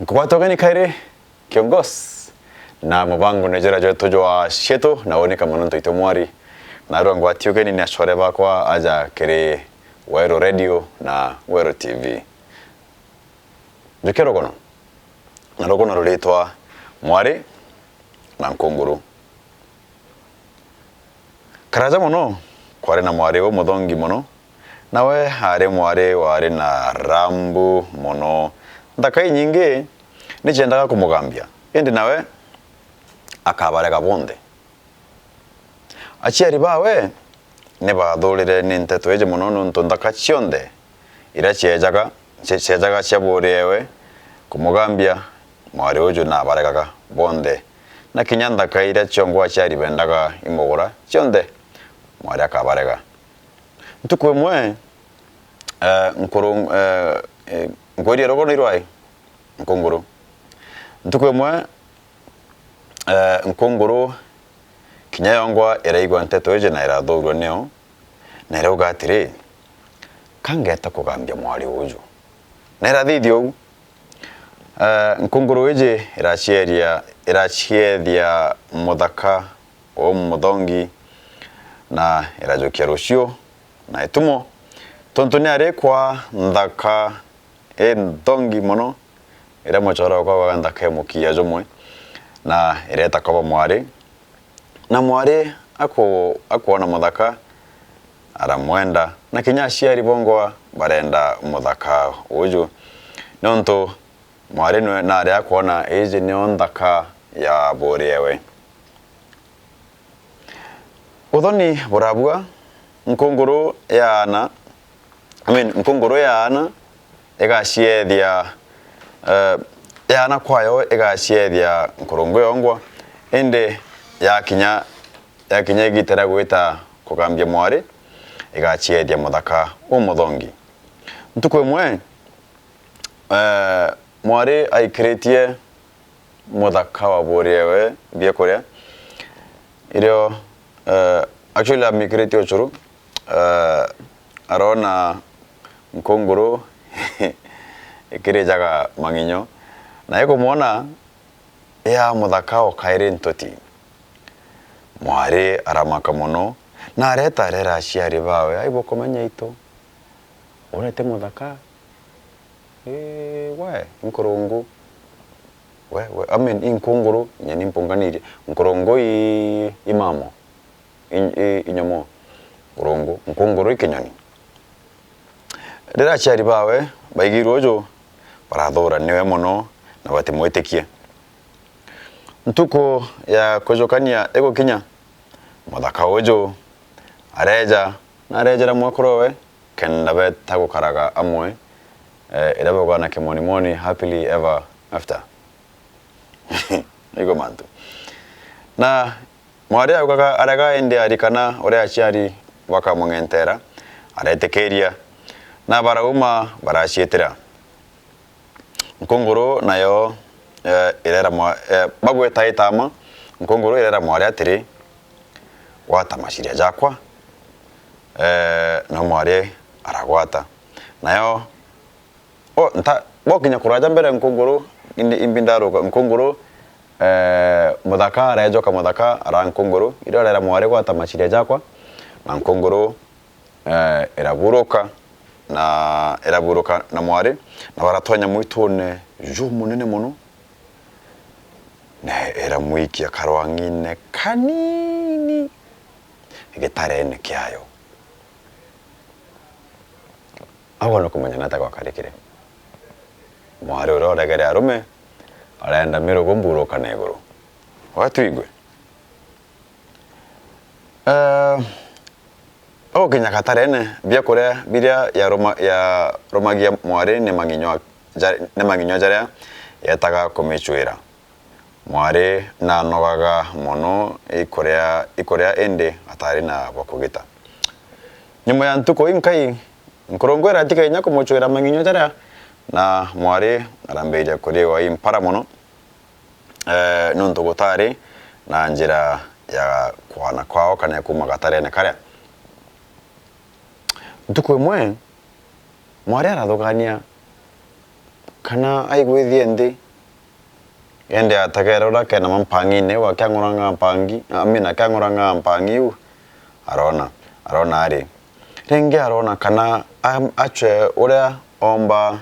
Nkwatogeni kaire kiongozi na mubango nejera joto jwa sheto na one kama nonto itomwari na ro ngwatiogeni ni ashore bakwa aja kere Wero Radio na Wero TV jukero gono na rogono roletwa mwari na nkonguru karaja mono kware na mwari wo mudongi mono nawe hare mwari ware na rambu mono ndakai nyinge nijendaga kumugambia ende nawe akabarega bonde achiari bawe ne bathurire ni nteto eje muno nuntu ndakachionde ira chejaga chaborewe kumugambia mwari uju na baregaga bonde na kinyanda kaira chongwa chari bendaga imogora chionde mwari akabarega ntukwe mwe nkuru ngori rogono irwai nkongoro ntukwe mwe nkongoro kinyayongwa eraigwa nteto eje na irathurwo neo na irauga atiri kangeta kugambia mwari uju na irathithio nkongoro eje irachieria muthaka o muthongi na irajokia rucio na itumo tonto ni arekwa nthaka nthongi mono ira mochora kwa nthaka emukia jomwe na ireta kwa mwari na mwari akuona muthaka aramwenda na kinyaciari bongwa barenda muthaka uju nonto mwari na ari akuona eje ni nthaka ya boriewe uthoni burabua nkongoro yana nkongoro yana egaciethia yana kwayo egaciethia nkorongo yongwa ende yakinya igitera gwita kugambia mwari egaciethia muthaka umuthongi ntukwe mwe mwari aikretie muthaka wa boriewe bia kuria irio actually amikretie ochuru arona nkongoro ikirejaga manginyo na yeko muona ya muthaka o kaire ntoti mwari aramaka muno na areta rera ciari bawe aibo komenya ito urete muthaka we nkorongo we inkongoro nyani mponganire nkorongo imamo inyomo urongo nkongoro ikinyani rera ciari bawe baigirwo jo barathora niwe muno na batimwetekie ntuko ya kujokania ego kinya muthaka uju areja na arejera mwakorowe kenda beta gukaraga amwe iraboga na kimoni happily ever after igo mantu na mwari agukaga araga ende arikana ore aciari bakamungentera aretekeria na barauma baracietera nkongoro nayo irera bagweta itama nkongoro irera mwari atiri watamashiria jakwa na mwari aragwata nayo nta bokinya kuraja mbere nkongoro imbindaruka nkongoro muthaka arejoka muthaka ara nkongoro irera mwari gwatamashiria jakwa na nkongoro iraburuka na mwari na baratwanya mwitone ju munene muno na era muikia karwangine kanini igitarene kiayo awona kumenya nata kwa karikire mwari uroregere arume arenda miro gumburuka na iguru watuigwe kinya katarene bia kuria biria ya romagia mwari ne manginyo jaria yetaga kumichwira mwari na nogaga mono ikorea ende atari na bakugita nyuma ya ntuko inkai nkorongwera atika inya kumuchwira manginyo jaria na mwari arambeja kuriwa impara mono nuntu gutari na njira ya kwana kwao kana kuma katarene karia ntukwe mwe mwari arathogania kana aigwithie ndi ende atakerora kena mampangi ne wa kyangoranga mpangi amina kyangoranga mpangi u arona ari renge arona kana achwe uria omba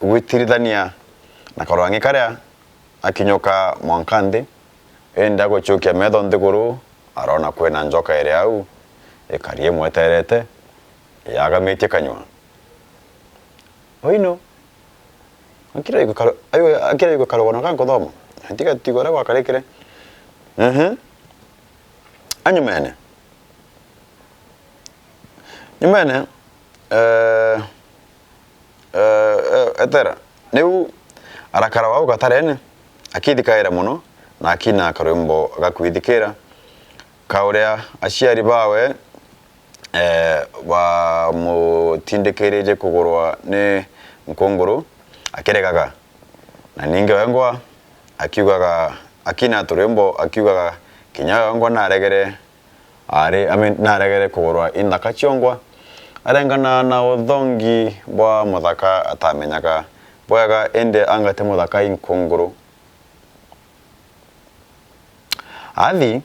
witiridania na karangi karia akinyoka mwankande enda gochokia metho ndiguru arona kwena njoka ire au ekarie mweterete yagametie kanywa oino akira iko karogona kanko thomo ntiga tigora gwakarekere anyumene etera neu arakara wao gatarene akithikaira muno na akina karwimbo gakwithikira kauria aciari bawe wa mutindekereje kugurwa ne nkongoro akeregaga na ninge wengwa akiugaga akina turembo akiugaga kinya wengwa naregere naregere kugurwa indaka chiongwa arengana na uthongi bwa muthaka atamenyaga bwaga ende angate muthaka inkongoro athi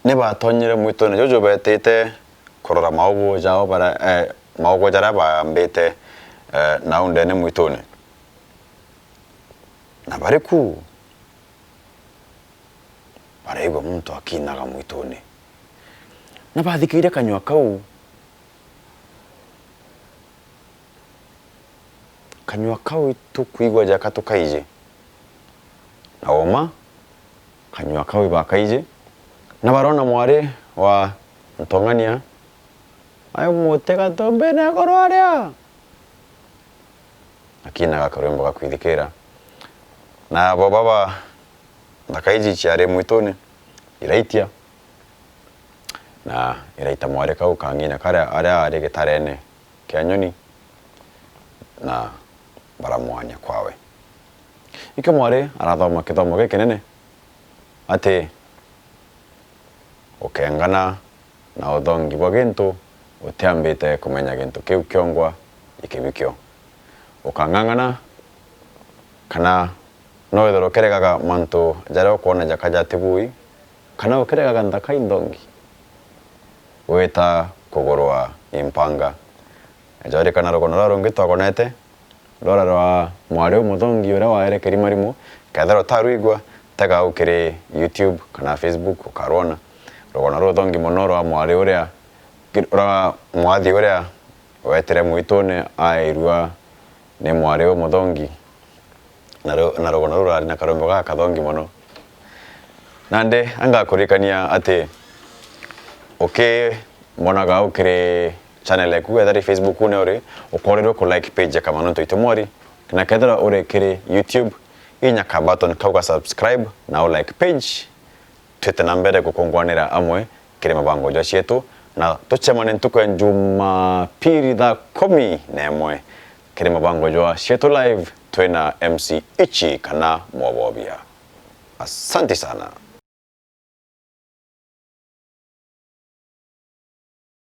ne batonyere mwitone jojo betete korora maugo jao bara maugo jara ba mbete na unde ne mwitone na bariku baraigo muntu akinaga mwitone na bathikire kanywa kau tukuigwa jaka tukaije na oma kanywa kau bakaije na barona mware wa ntongania ayo mutega tombe na korwaria akina gakarembo gakwithikira na baba ndakaiji chiare mwitone iraitia na iraita mware kau kangina kare ari gitarene kia nyoni na baramwanya kwawe ike mware arathoma kithomo gikinene ate ukengana na uthongi bwa gintu utiambite kumenya gintu kiu kiongwa ikibikyo ukangangana kana no ithoro keregaga mantu jara ukona jakajatibui kana ukeregaga ndaka indongi weta kugurwa impanga jari kana rogona rongi twagonete rora rwa mwari umuthongi ura waerekeri marimo kathero taruigwa taga ukire YouTube kana Facebook ukarona rogona ruthongi monoro wa mwari uria mwathi uria wetere mwitone airua ne mwari umuthongi na rogona rurari na karombo ga kathongi mono nande anga kurikania ate monaga ukire channel yaku whether Facebook une ore ukorero ku like page kama nonto itomori na kedra ore kire YouTube inyaka button kauga subscribe na like page twete nambere gukongwanira amwe kire mabango ja cietu na tochemane ntuko Jumapili thaa 11 kire mabango ja cietu live twena MC Ichi kana Mwabobia. Asante sana.